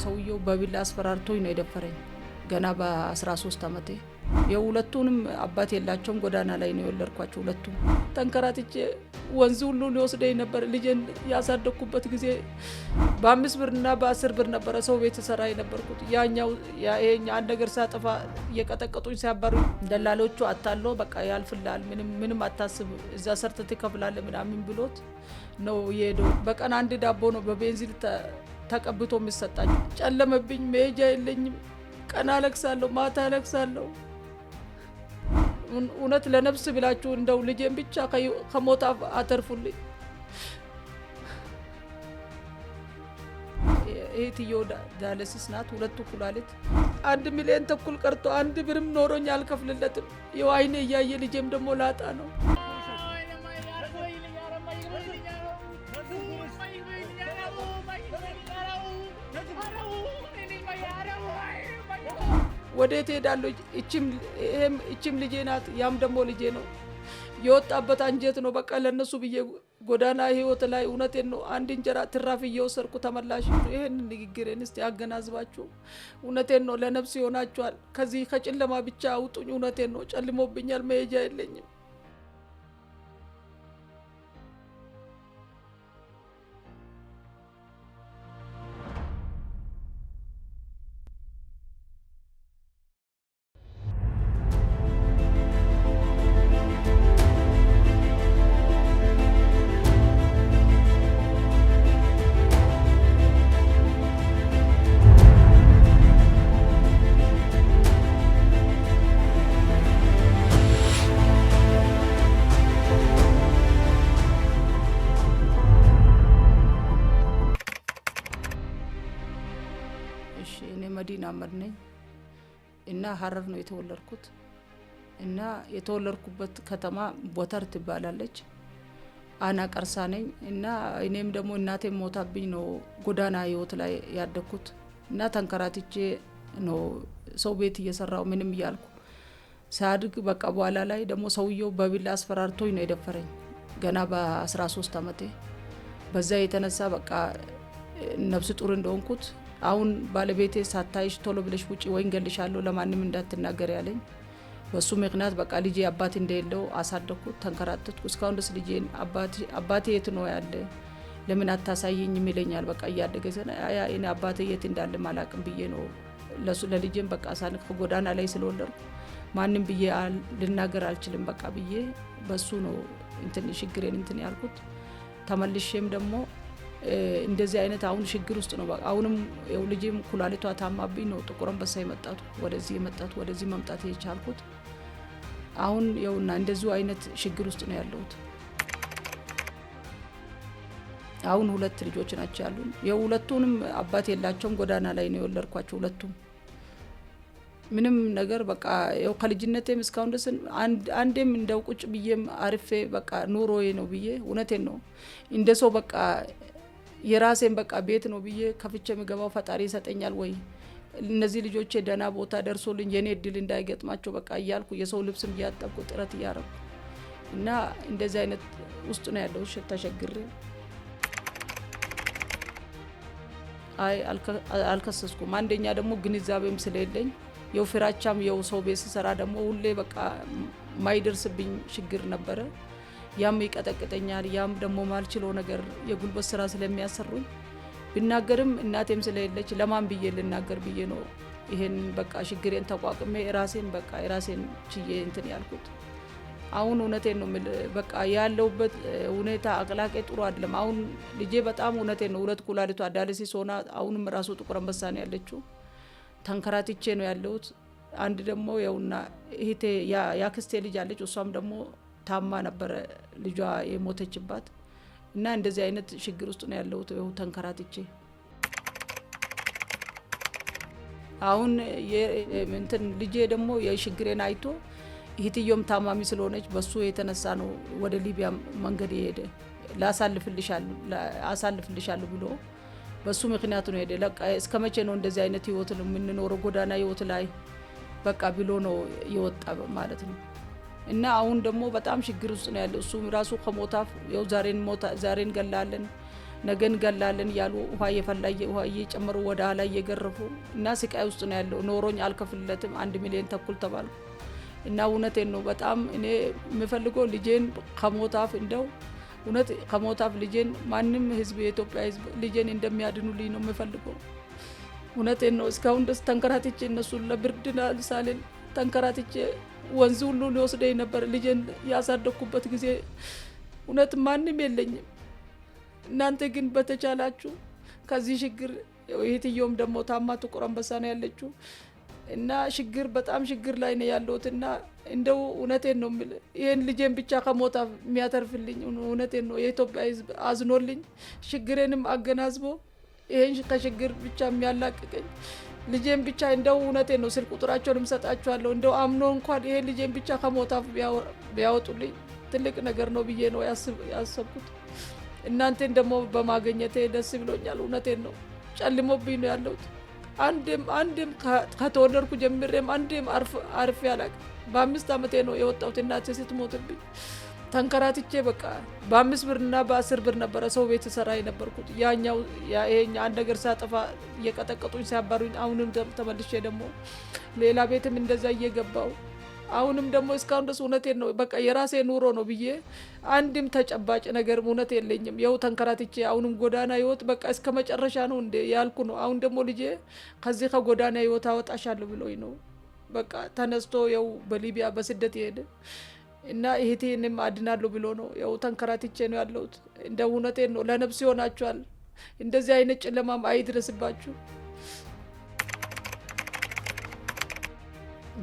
ሰውየው በቢላ አስፈራርቶኝ ነው የደፈረኝ ገና በ13 አመቴ። የሁለቱንም አባት የላቸውም፣ ጎዳና ላይ ነው የወለድኳቸው ሁለቱም። ተንከራትቼ ወንዝ ሁሉ ሊወስደኝ ነበር። ልጄን ያሳደግኩበት ጊዜ በ5 ብርና በ10 ብር ነበረ ሰው ቤት ሰራ የነበርኩት። ያኛው ይሄኛ አንድ ነገር ሳጠፋ እየቀጠቀጡኝ ሲያባሩ ደላሎቹ አታሎ በቃ ያልፍላል፣ ምንም አታስብ፣ እዛ ሰርተህ ትከፍላለህ ምናምን ብሎት ነው የሄደው። በቀን አንድ ዳቦ ነው በቤንዚን ተቀብቶ የሚሰጣኝ። ጨለመብኝ፣ መሄጃ የለኝም። ቀን አለቅሳለሁ፣ ማታ አለቅሳለሁ። እውነት ለነፍስ ብላችሁ እንደው ልጄን ብቻ ከሞት አተርፉልኝ። እህትየው ዳያሊሲስ ናት፣ 2 ኩላሊት 1 ሚሊዮን ተኩል ቀርቶ 1 ብርም ኖሮኝ አልከፍልለትም። ይኸው አይኔ እያየ ልጄም ደግሞ ላጣ ነው። ወዴት ሄዳለሁ? እቺም ልጄ ናት፣ ያም ደግሞ ልጄ ነው። የወጣበት አንጀት ነው። በቃ ለነሱ ብዬ ጎዳና ህይወት ላይ እውነቴን ነው አንድ እንጀራ ትራፊ እየወሰድኩ ተመላሽ። ይሄን ንግግሬን እስቲ አገናዝባችሁ። እውነቴን ነው ለነፍስ ይሆናችኋል። ከዚህ ከጨለማ ብቻ አውጡኝ። እውነቴን ነው ጨልሞብኛል፣ መሄጃ የለኝም። እኔ መዲና አመድ ነኝ እና ሀረር ነው የተወለድኩት እና የተወለድኩበት ከተማ ቦተር ትባላለች። አና ቀርሳ ነኝ እና እኔም ደግሞ እናቴ ሞታብኝ ነው ጎዳና ህይወት ላይ ያደግኩት እና ተንከራትቼ ነው ሰው ቤት እየሰራው ምንም እያልኩ ሳድግ በቃ በኋላ ላይ ደግሞ ሰውየው በቢላ አስፈራርቶኝ ነው የደፈረኝ ገና በ13 አመቴ። በዛ የተነሳ በቃ ነፍስ ጡር እንደሆንኩት አሁን ባለቤቴ ሳታይሽ ቶሎ ብለሽ ውጪ ወይ እንገልሻለሁ ለማንም እንዳትናገር ያለኝ። በሱ ምክንያት በቃ ልጄ አባት እንደሌለው አሳደኩት፣ ተንከራተትኩ። እስካሁን ድረስ ልጄን አባቴ የት ነው ያለ ለምን አታሳየኝ ይለኛል። በቃ እያደገ እኔ አባቴ የት እንዳለ ማላቅም ብዬ ነው ለሱ ለልጄም በቃ ሳልክ ከጎዳና ላይ ስለወለድኩ ማንም ብዬ ልናገር አልችልም በቃ ብዬ በሱ ነው እንትን ችግሬን እንትን ያልኩት። ተመልሼም ደግሞ እንደዚህ አይነት አሁን ችግር ውስጥ ነው። አሁንም ልጄም ኩላሊቷ ታማብኝ ነው ጥቁር አንበሳ የመጣቱ ወደዚህ መምጣት የቻልኩት። አሁን ይኸውና እንደዚሁ አይነት ችግር ውስጥ ነው ያለሁት። አሁን 2 ልጆች ናቸው ያሉን። የሁለቱንም አባት የላቸውም፣ ጎዳና ላይ ነው የወለድኳቸው ሁለቱም። ምንም ነገር በቃ ያው ከልጅነቴም እስካሁን ድረስ አንዴም እንደው ቁጭ ብዬም አርፌ በቃ ኑሮዬ ነው ብዬ እውነቴን ነው እንደሰው በቃ የራሴን በቃ ቤት ነው ብዬ ከፍቼ የምገባው ፈጣሪ ይሰጠኛል ወይ እነዚህ ልጆቼ ደህና ቦታ ደርሶልኝ የኔ እድል እንዳይገጥማቸው በቃ እያልኩ የሰው ልብስም እያጠብኩ ጥረት እያረኩ እና እንደዚህ አይነት ውስጥ ነው ያለው። ተሸግሬ አልከሰስኩም። አንደኛ ደግሞ ግንዛቤም ስለሌለኝ የው ፍራቻም የው ሰው ቤት ስሰራ ደግሞ ሁሌ በቃ ማይደርስብኝ ችግር ነበረ። ያም ይቀጠቅጠኛል። ያም ደግሞ ማልችለው ነገር የጉልበት ስራ ስለሚያሰሩኝ ብናገርም እናቴም ስለሌለች ለማን ብዬ ልናገር ብዬ ነው ይሄን በቃ ችግሬን ተቋቁሜ ራሴን ችዬ እንትን ያልኩት። አሁን እውነቴን ነው በቃ ያለውበት ሁኔታ አቅላቄ ጥሩ አይደለም። አሁን ልጄ በጣም እውነቴን ነው 2 ኩላሊቷ ዳያሊሲስ ሆና አሁንም ራሱ ጥቁር አንበሳ ነው ያለችው። ተንከራትቼ ነው ያለሁት። አንድ ደግሞ ያውና እህቴ ያክስቴ ልጅ አለች፣ እሷም ደግሞ ታማ ነበር ልጇ የሞተችባት እና እንደዚህ አይነት ችግር ውስጥ ነው ያለሁት ተንከራትቼ። አሁን እንትን ልጄ ደግሞ የችግሬን አይቶ እህትዮም ታማሚ ስለሆነች በሱ የተነሳ ነው ወደ ሊቢያ መንገድ የሄደ አሳልፍልሻለሁ ብሎ በሱ ምክንያት ነው ሄደ። ለቃ እስከመቼ ነው እንደዚህ አይነት ህይወት ነው የምንኖረው ጎዳና ህይወት ላይ በቃ ብሎ ነው የወጣ ማለት ነው። እና አሁን ደግሞ በጣም ችግር ውስጥ ነው ያለው። እሱ ራሱ ከሞታፍ ያው ዛሬን ገላለን ነገን ገላለን ያሉ ውሃ የፈላየ ውሃ እየጨመሩ ወደ ኋላ እየገረፉ እና ስቃይ ውስጥ ነው ያለው። ኖሮኝ አልከፍልለትም 1 ሚሊዮን ተኩል ተባልኩ እና እውነቴን ነው። በጣም እኔ የምፈልገው ልጄን ከሞታፍ እንደው እውነት ከሞታፍ ልጄን ማንም ህዝብ የኢትዮጵያ ህዝብ ልጄን እንደሚያድኑልኝ ነው የምፈልገው። እውነቴን ነው። እስካሁን ድረስ ተንከራትቼ እነሱን ለብርድና ሳልን ተንከራትቼ ወንዝ ሁሉ ሊወስደኝ ነበር ልጄን ያሳደኩበት ጊዜ። እውነት ማንም የለኝም። እናንተ ግን በተቻላችሁ ከዚህ ችግር እህትዮም ደግሞ ታማ ጥቁር አንበሳ ነው ያለችው እና በጣም ችግር ላይ ነው ያለውትና እንደው እውነቴን ነው የምልህ ይሄን ልጄን ብቻ ከሞት የሚያተርፍልኝ እውነቴን ነው የኢትዮጵያ ህዝብ አዝኖልኝ ችግሬንም አገናዝቦ ይሄን ከችግር ብቻ የሚያላቅቀኝ ልጄን ብቻ እንደው እውነቴን ነው ስልክ ቁጥራቸውንም ሰጣቸዋለሁ። እንደው አምኖ እንኳን ይሄን ልጄን ብቻ ከሞት ቢያወጡልኝ ትልቅ ነገር ነው ብዬ ነው ያሰብኩት። እናንተን ደግሞ በማግኘቴ ደስ ብሎኛል። እውነቴን ነው ጨልሞብኝ ነው ያለሁት። አንድም ከተወለድኩ ጀምሬም አንድም አርፌ አላውቅም። በ5 ዓመቴ ነው የወጣሁት እናቴ ስትሞትብኝ ተንከራትቼ በቃ በ5 ብርና በ10 ብር ነበረ ሰው ቤት ሰራ የነበርኩት። ይሄኛ አንድ ነገር ሳጠፋ እየቀጠቀጡኝ ሲያባሩኝ አሁንም ተመልሼ ደግሞ ሌላ ቤትም እንደዛ እየገባው አሁንም ደግሞ እስካሁን ድረስ እውነቴን ነው በቃ የራሴ ኑሮ ነው ብዬ አንድም ተጨባጭ ነገር እውነት የለኝም። ያው ተንከራትቼ አሁንም ጎዳና ህይወት በቃ እስከ መጨረሻ ነው እንደ ያልኩ ነው። አሁን ደግሞ ልጄ ከዚህ ከጎዳና ህይወት አወጣሻለሁ ብሎኝ ነው በቃ ተነስቶ ያው በሊቢያ በስደት ይሄድ እና እህቴንም አድናለሁ ብሎ ነው ያው ተንከራትቼ ነው ያለሁት። እንደ እውነቴን ነው ለነፍስ ይሆናችኋል። እንደዚህ አይነት ጨለማም አይድረስባችሁ።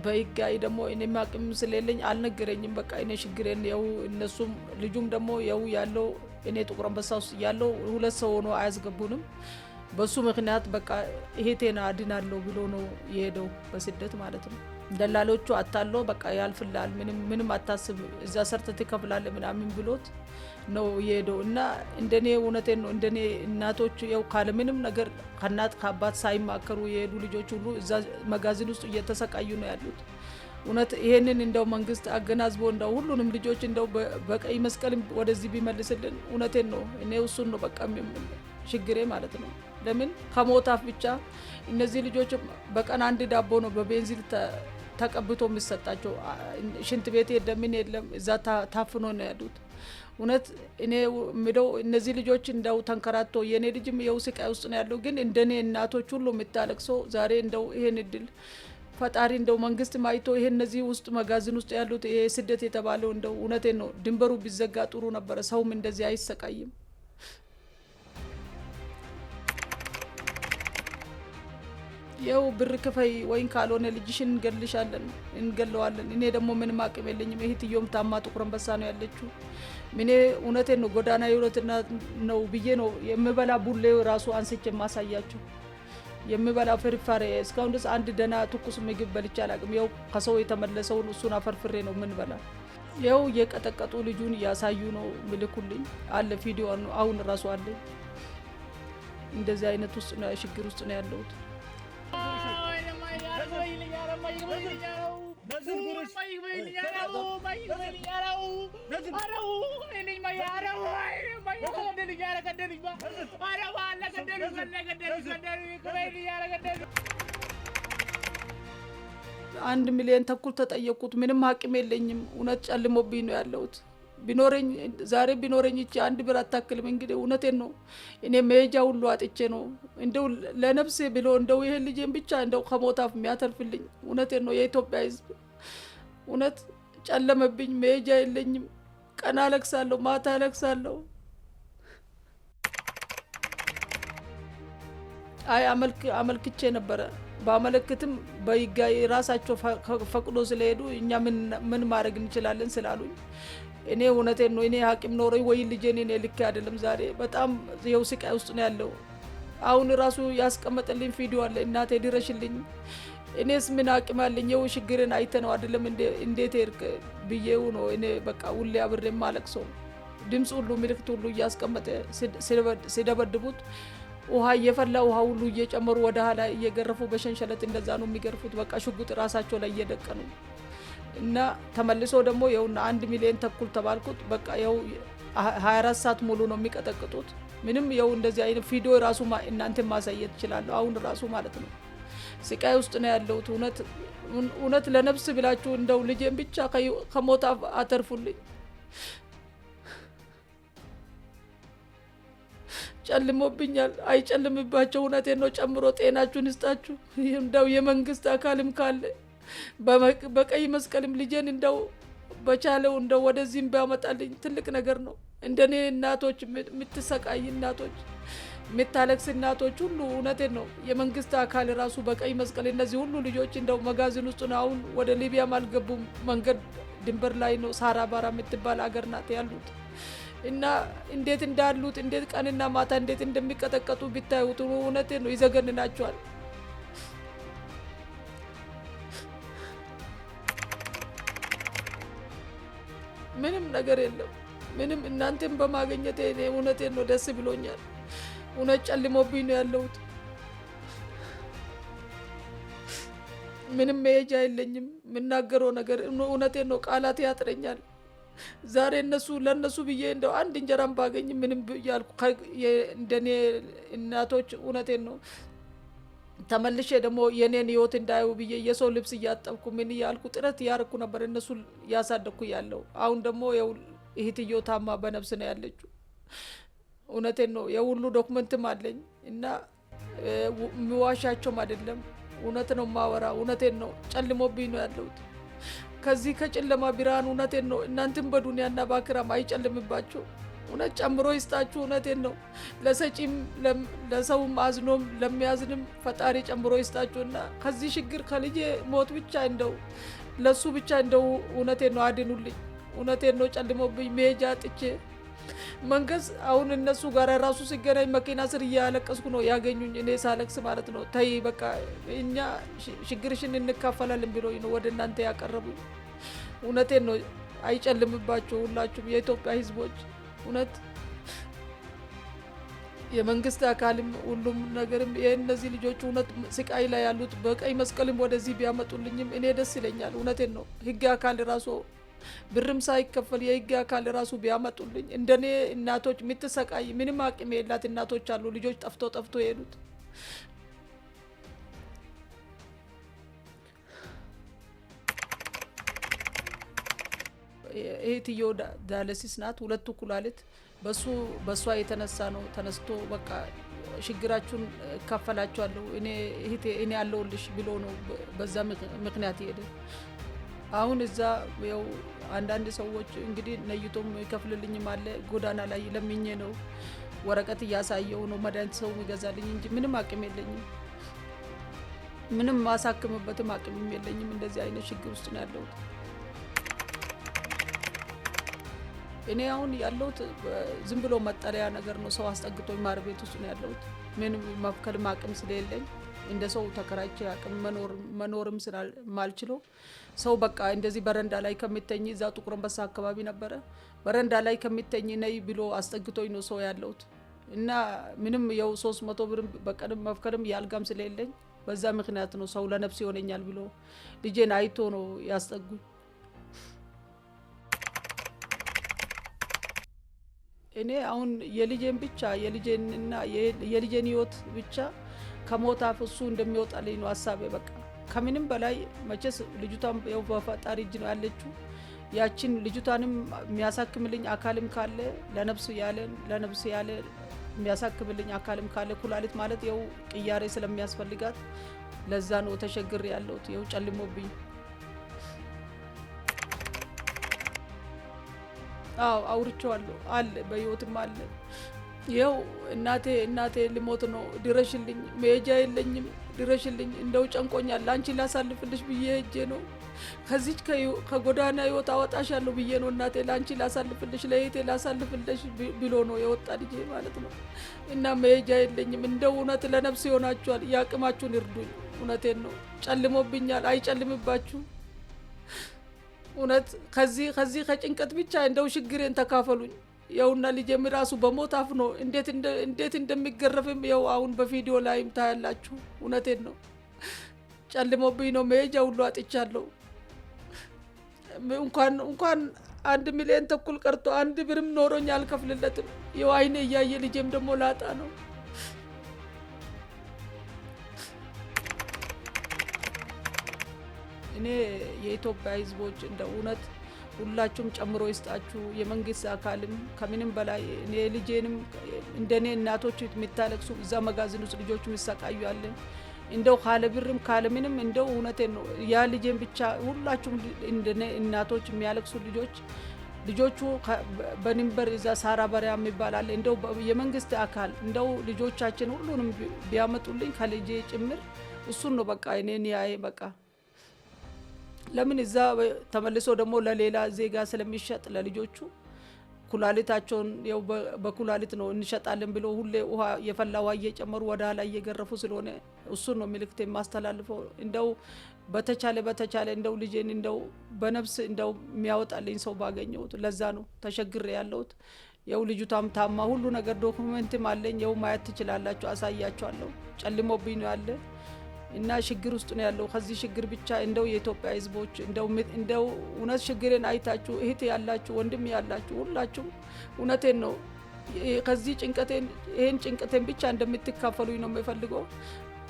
በይጋይ ደግሞ እኔ ማቅም ስለሌለኝ አልነገረኝም። በቃ እኔ ችግሬን ያው እነሱም ልጁም ደግሞ ያው ያለው እኔ ጥቁር አንበሳ ውስጥ ያለው 2 ሰው ሆኖ አያስገቡንም። በሱ ምክንያት በቃ እህቴን አድናለሁ ብሎ ነው የሄደው በስደት ማለት ነው። ደላሎቹ አታሎ በቃ ያልፍላል ምንም አታስብ እዛ ሰርተህ ትከፍላለህ ምናምን ብሎት ነው የሄደው እና እንደኔ እውነቴን ነው እንደኔ እናቶች ያው ካለ ምንም ነገር ከናት ከአባት ሳይማከሩ የሄዱ ልጆች ሁሉ እዛ መጋዘን ውስጥ እየተሰቃዩ ነው ያሉት። እውነት ይሄንን እንደው መንግስት አገናዝቦ እንደው ሁሉንም ልጆች እንደው በቀይ መስቀል ወደዚህ ቢመልስልን እውነቴን ነው እኔ እሱን ነው በቃ ችግሬ ማለት ነው። ለምን ከሞታፍ ብቻ እነዚህ ልጆች በቀን 1 ዳቦ ነው በቤንዚን ተቀብቶ የሚሰጣቸው። ሽንት ቤት የለም የለም እዛ ታፍኖ ነው ያሉት። እውነት እኔ ምደው እነዚህ ልጆች እንደው ተንከራቶ የኔ ልጅም የው ስቃይ ውስጥ ነው ያለው። ግን እንደኔ እናቶች ሁሉ የምታለቅሰው ዛሬ እንደው ይሄን እድል ፈጣሪ እንደው መንግስት ማይቶ ይሄ እነዚህ ውስጥ መጋዘን ውስጥ ያሉት ይሄ ስደት የተባለው እንደው እውነቴን ነው ድንበሩ ቢዘጋ ጥሩ ነበር። ሰውም እንደዚህ አይሰቃይም። ያው ብር ክፈይ ወይን ካልሆነ ልጅሽን እንገለዋለን። እኔ ደግሞ ምንም አቅም የለኝም። እህትዮም ታማ ጥቁር አንበሳ ነው ያለችው። እኔ እውነቴን ነው ጎዳና ህይወትና ነው ብዬ ነው የምበላ ቡሌ ራሱ አንስቼ ማሳያችሁ። የምበላ ፍርፋሬ እስካሁን ድረስ አንድ ደና ትኩስ ምግብ በልቼ አላቅም። ያው ከሰው የተመለሰውን እሱን አፈርፍሬ ነው ምን በላ። ያው የቀጠቀጡ ልጁን ያሳዩ ነው ምልኩልኝ አለ ቪዲዮ አሁን ራሱ አለ። እንደዚህ አይነት ውስጥ ነው ችግር ውስጥ ነው ያለሁት። አንድ ሚሊዮን ተኩል ተጠየቁት። ምንም አቅም የለኝም። እውነት ጨልሞብኝ ነው ያለሁት። ቢኖረኝ ዛሬ ቢኖረኝ እቺ 1 ብር አታክልም። እንግዲህ እውነቴን ነው እኔ መሄጃ ሁሉ አጥቼ ነው እንደው ለነፍሴ ብሎ እንደው ይሄ ልጄን ብቻ እንደው ከሞታፍ የሚያተርፍልኝ እውነቴን ነው የኢትዮጵያ ህዝብ። እውነት ጨለመብኝ። መሄጃ የለኝም። ቀን አለቅሳለሁ፣ ማታ አለቅሳለሁ። አይ አመልክቼ ነበረ። ባመለክትም በይጋይ ራሳቸው ፈቅዶ ስለሄዱ እኛ ምን ማድረግ እንችላለን ስላሉኝ እኔ እውነቴን ነው እኔ ሀቂም ኖረኝ ወይ ልጄን እኔ ልክ አይደለም። ዛሬ በጣም የው ስቃይ ውስጥ ነው ያለው። አሁን ራሱ ያስቀመጠልኝ ቪዲዮ አለ። እናቴ ድረሽልኝ፣ እኔስ ምን አቅም አለኝ? የው ችግርን አይተነው አይደለም እንዴት ሄድክ ብዬው ነው እኔ በቃ ሁሌ አብሬ ማለቅሰው። ድምጽ ሁሉ ምልክት ሁሉ እያስቀመጠ ሲደበድቡት ውሃ እየፈላ ውሃ ሁሉ እየጨመሩ ወደ ኋላ እየገረፉ በሸንሸለት እንደዛ ነው የሚገርፉት። በቃ ሽጉጥ ራሳቸው ላይ እየደቀኑ እና ተመልሶ ደግሞ የውና 1 ሚሊዮን ተኩል ተባልኩት። በቃ ያው 24 ሰዓት ሙሉ ነው የሚቀጠቅጡት። ምንም ያው እንደዚህ አይነት ቪዲዮ ራሱ እናንተ ማሳየት ይችላል። አሁን ራሱ ማለት ነው ስቃይ ውስጥ ነው ያለሁት። እውነት ለነፍስ ብላችሁ እንደው ልጄን ብቻ ከሞት አተርፉልኝ። ጨልሞብኛል፣ አይጨልምባቸው። እውነቴን ነው። ጨምሮ ጤናችሁን ይስጣችሁ። እንደው የመንግስት አካልም ካለ በቀይ መስቀልም ልጄን እንደው በቻለው እንደው ወደዚህም ቢያመጣልኝ ትልቅ ነገር ነው። እንደኔ እናቶች የምትሰቃይ እናቶች፣ የምታለቅስ እናቶች ሁሉ እውነቴን ነው የመንግስት አካል ራሱ በቀይ መስቀል እነዚህ ሁሉ ልጆች እንደው መጋዘን ውስጥ ነው። አሁን ወደ ሊቢያም አልገቡም። መንገድ ድንበር ላይ ነው። ሳራ ባራ የምትባል አገር ናት ያሉት እና እንዴት እንዳሉት እንዴት ቀንና ማታ እንዴት እንደሚቀጠቀጡ ቢታዩት እውነቴን ነው ይዘገንናቸዋል። ምንም ነገር የለም። ምንም እናንተም በማግኘቴ እኔ እውነቴን ነው ደስ ብሎኛል። እውነት ጨልሞብኝ ነው ያለሁት። ምንም መሄጃ የለኝም። የምናገረው ነገር እውነቴን ነው ቃላት ያጥረኛል። ዛሬ ለነሱ ብዬ እንደው አንድ እንጀራም ባገኝ ምንም ያልኩ እንደኔ እናቶች እውነቴን ነው ተመልሼ ደግሞ የኔን ህይወት እንዳዩ ብዬ የሰው ልብስ እያጠብኩ ምን ያልኩ ጥረት ያርኩ ነበር እነሱ ያሳደኩ ያለው። አሁን ደግሞ እህትዮ ታማ በነፍስ ነው ያለችው። እውነቴን ነው የሁሉ ዶክመንትም አለኝ እና የሚዋሻቸውም አይደለም። እውነት ነው ማወራ። እውነቴን ነው ጨልሞብኝ ነው ያለሁት። ከዚህ ከጨለማ ብርሃን እውነቴን ነው እናንተም በዱንያና በአኺራም አይጨልምባችሁ። እውነት ጨምሮ ይስጣችሁ። እውነቴን ነው ለሰጪም ለሰውም አዝኖም ለሚያዝንም ፈጣሪ ጨምሮ ይስጣችሁና ከዚህ ችግር ከልጄ ሞት ብቻ እንደው ለሱ ብቻ እንደው እውነቴን ነው አድኑልኝ። እውነቴን ነው ጨልሞብኝ መሄጃ ጥቼ መንገስ አሁን እነሱ ጋር ራሱ ሲገናኝ መኪና ስር እያለቀስኩ ነው ያገኙኝ። እኔ ሳለቅስ ማለት ነው ተይ በቃ እኛ ችግርሽን እንካፈላለን ብሎኝ ነው ወደ እናንተ ያቀረቡኝ። እውነቴን ነው አይጨልምባችሁ ሁላችሁም የኢትዮጵያ ህዝቦች። እውነት የመንግስት አካልም ሁሉም ነገርም የእነዚህ ልጆች እውነት ስቃይ ላይ ያሉት በቀይ መስቀልም ወደዚህ ቢያመጡልኝም እኔ ደስ ይለኛል። እውነቴን ነው ህግ አካል ራሱ ብርም ሳይከፈል የህግ አካል ራሱ ቢያመጡልኝ። እንደኔ እናቶች የምትሰቃይ ምንም አቅም የላት እናቶች አሉ ልጆች ጠፍቶ የሄዱት። እህትዮ ዳያሊሲስ ናት። ሁለቱ ኩላሊት በሷ የተነሳ ነው ተነስቶ በቃ ችግራችሁን እካፈላችኋለሁ እኔ ያለሁልሽ ብሎ ነው በዛ ምክንያት ይሄደ። አሁን እዛ ያው አንዳንድ ሰዎች እንግዲህ ነይቶም ይከፍልልኝም አለ። ጎዳና ላይ ለምኜ ነው ወረቀት እያሳየው ነው መድኃኒት ሰው ይገዛልኝ እንጂ ምንም አቅም የለኝም። ምንም ማሳክምበትም አቅምም የለኝም። እንደዚህ አይነት ችግር ውስጥ ነው ያለሁት። እኔ አሁን ያለሁት ዝም ብሎ መጠለያ ነገር ነው። ሰው አስጠግቶኝ ማር ቤት ውስጥ ነው ያለሁት። ምንም መፍከልም አቅም ስለሌለኝ እንደ ሰው ተከራይቼ አቅም መኖርም ስላልማልችለው ሰው በቃ እንደዚህ በረንዳ ላይ ከሚተኝ እዛ ጥቁር አንበሳ አካባቢ ነበረ በረንዳ ላይ ከሚተኝ ነይ ብሎ አስጠግቶኝ ነው ሰው ያለሁት እና ምንም የው 300 ብር በቀንም መፍከርም ያልጋም ስለሌለኝ በዛ ምክንያት ነው ሰው ለነፍስ ይሆነኛል ብሎ ልጄን አይቶ ነው ያስጠጉኝ። እኔ አሁን የልጄን ብቻ የልጄንና የልጄን ህይወት ብቻ ከሞት አፍሱ እንደሚወጣልኝ ነው ሐሳቤ። በቃ ከምንም በላይ መቼስ ልጅቷን ያው በፈጣሪ እጅ ነው ያለችው። ያችን ልጅቷንም የሚያሳክምልኝ አካልም ካለ ለነፍስ ያለ የሚያሳክምልኝ አካልም ካለ ኩላሊት ማለት ያው ቅያሬ ስለሚያስፈልጋት ለዛ ነው ተሸግር ያለሁት። ያው ጨልሞብኝ አውርቼዋለሁ አለ በህይወትም አለ። ያው እናቴ ልሞት ነው ድረሽልኝ፣ መሄጃ የለኝም ድረሽልኝ፣ እንደው ጨንቆኛል አንቺ ላሳልፍልሽ ብዬ ሄጄ ነው ከዚህ ከጎዳና ህይወት አወጣሻለሁ ብዬ ነው እናቴ ላንቺ ላሳልፍልሽ ለእህቴ ላሳልፍልሽ ብሎ ነው የወጣ ልጄ ማለት ነው። እና መሄጃ የለኝም። እንደው እውነት ለነፍስ ይሆናችኋል፣ ያቅማችሁን ይርዱኝ። እውነቴን ነው ጨልሞብኛል፣ አይጨልምባችሁ። እውነት ከዚህ ከጭንቀት ብቻ እንደው ችግሬን ተካፈሉኝ። ያውና ልጄም ራሱ በሞት አፍ ነው እንዴት እንደሚገረፍም ያው አሁን በቪዲዮ ላይም ታያላችሁ። እውነቴን ነው ጨልሞብኝ ነው መሄጃ ሁሉ አጥቻለሁ። እንኳን 1 ሚሊዮን ተኩል ቀርቶ 1 ብርም ኖሮኝ አልከፍልለትም። ይኸው አይኔ እያየ ልጄም ደግሞ ላጣ ነው። እኔ የኢትዮጵያ ህዝቦች እንደ እውነት ሁላችሁም ጨምሮ ይስጣችሁ። የመንግስት አካልም ከምንም በላይ እኔ ልጄንም እንደኔ እናቶች የሚታለቅሱ እዛ መጋዘን ውስጥ ልጆቹ ይሰቃዩ ያለን እንደው ካለ ብርም ካለ ምንም እንደው እውነቴን ነው ያ ልጄን ብቻ ሁላችሁም እንደኔ እናቶች የሚያለቅሱ ልጆቹ በንበር እዛ ሳራ በሪያ የሚባላል እንደው የመንግስት አካል እንደው ልጆቻችን ሁሉንም ቢያመጡልኝ ከልጄ ጭምር እሱን ነው በቃ እኔን ያይ በቃ ለምን እዛ ተመልሶ ደግሞ ለሌላ ዜጋ ስለሚሸጥ ለልጆቹ ኩላሊታቸውን ያው በኩላሊት ነው እንሸጣለን ብሎ ሁሌ ውሃ የፈላ ውሃ እየጨመሩ ወደ ኋላ እየገረፉ ስለሆነ እሱን ነው መልእክት የማስተላልፈው። እንደው በተቻለ እንደው ልጄን እንደው በነፍስ እንደው የሚያወጣልኝ ሰው ባገኘሁት ለዛ ነው ተሸግሬ ያለሁት። ያው ልጅቷም ታማ ሁሉ ነገር ዶክመንትም አለኝ ያው ማየት ትችላላችሁ፣ አሳያችኋለሁ። ጨልሞብኝ ነው ያለ እና ችግር ውስጥ ነው ያለው። ከዚህ ችግር ብቻ እንደው የኢትዮጵያ ህዝቦች እንደው እውነት ችግርን አይታችሁ እህት ያላችሁ ወንድም ያላችሁ ሁላችሁም እውነቴን ነው ከዚህ ጭንቀቴን ይሄን ጭንቀቴን ብቻ እንደምትካፈሉኝ ነው የምፈልገው።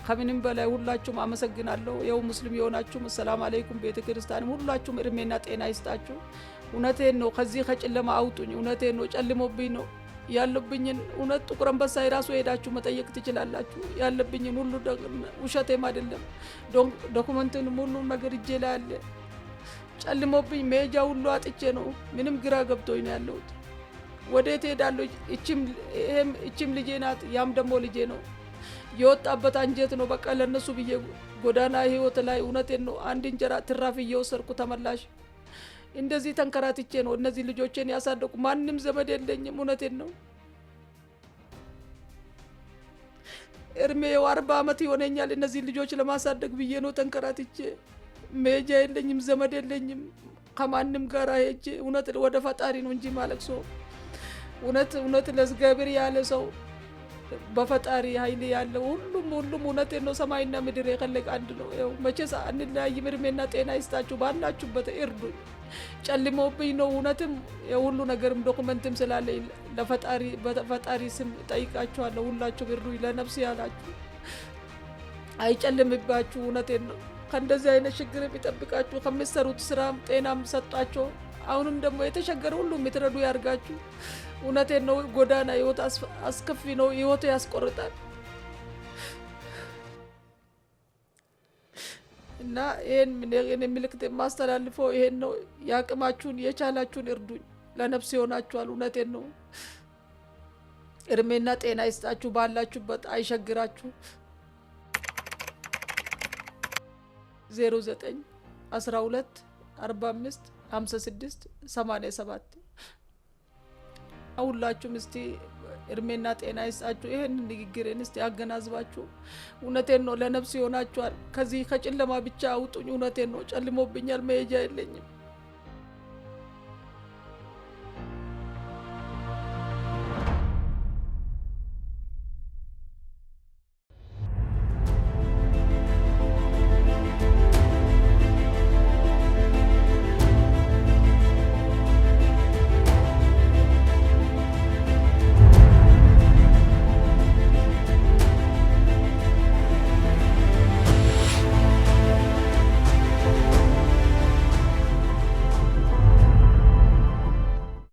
ከምንም በላይ ሁላችሁም አመሰግናለሁ። ያው ሙስሊም የሆናችሁም ሰላም አለይኩም፣ ቤተክርስቲያን ሁላችሁም እድሜና ጤና ይስጣችሁ። እውነቴን ነው ከዚህ ከጨለማ አውጡኝ። እውነቴን ነው ጨልሞብኝ ነው ያለብኝን እውነት ጥቁር አንበሳ ራሱ ሄዳችሁ መጠየቅ ትችላላችሁ። ያለብኝን ሁሉ ውሸቴም አይደለም ዶክመንትን ሁሉ ነገር እጄ ላይ አለ። ጨልሞብኝ መሄጃ ሁሉ አጥቼ ነው ምንም ግራ ገብቶኝ ነው ያለሁት። ወዴት ሄዳለሁ? እቺም ልጄ ናት፣ ያም ደግሞ ልጄ ነው። የወጣበት አንጀት ነው በቃ ለነሱ ብዬ ጎዳና ህይወት ላይ እውነቴን ነው አንድ እንጀራ ትራፊ እየወሰድኩ ተመላሽ እንደዚህ ተንከራትቼ ነው እነዚህ ልጆችን ያሳደኩ። ማንም ዘመድ የለኝም። እውነቴን ነው እድሜው 40 ዓመት ይሆነኛል እነዚህ ልጆች ለማሳደግ ብዬ ነው ተንከራትቼ። መሄጃ የለኝም፣ ዘመድ የለኝም። ከማንም ጋር ሄጄ እውነት ወደ ፈጣሪ ነው እንጂ ማለቅሶ እውነት ለእግዚአብሔር ያለ ሰው በፈጣሪ ኃይል ያለው ሁሉም እውነቴን ነው። ሰማይና ምድር የከለቀ አንድ ነው። ያው መቼስ አንለያይም። እድሜና ጤና ይስጣችሁ፣ ባላችሁበት እርዱኝ። ጨልሞብኝ ነው እውነትም የሁሉ ነገርም ዶክመንትም ስላለኝ በፈጣሪ ስም ጠይቃችኋለሁ። ሁላችሁም እርዱኝ። ለነፍስ ያላችሁ አይጨልምባችሁ። እውነቴን ነው ከእንደዚህ አይነት ችግር የሚጠብቃችሁ ከምትሰሩት ስራም ጤናም ሰጣችሁ። አሁንም ደግሞ የተቸገረ ሁሉ የምትረዱ ያርጋችሁ። እውነቴን ነው ጎዳና ህይወት አስከፊ ነው፣ ህይወት ያስቆርጣል። እና ይሄን ምልክት የማስተላልፈው ይሄን ነው። ያቅማችሁን የቻላችሁን እርዱኝ። ለነፍስ ይሆናችኋል። እውነቴን ነው። እድሜና ጤና ይስጣችሁ፣ ባላችሁበት አይሸግራችሁ። 09 12 45 56 87 ሁላችሁም እስቲ እድሜና ጤና ይስጣችሁ። ይሄን ንግግሬን እስቲ አገናዝባችሁ እውነቴን ነው ለነፍስ ይሆናችኋል። ከዚህ ከጨለማ ብቻ አውጡኝ። እውነቴን ነው ጨልሞብኛል፣ መሄጃ የለኝም።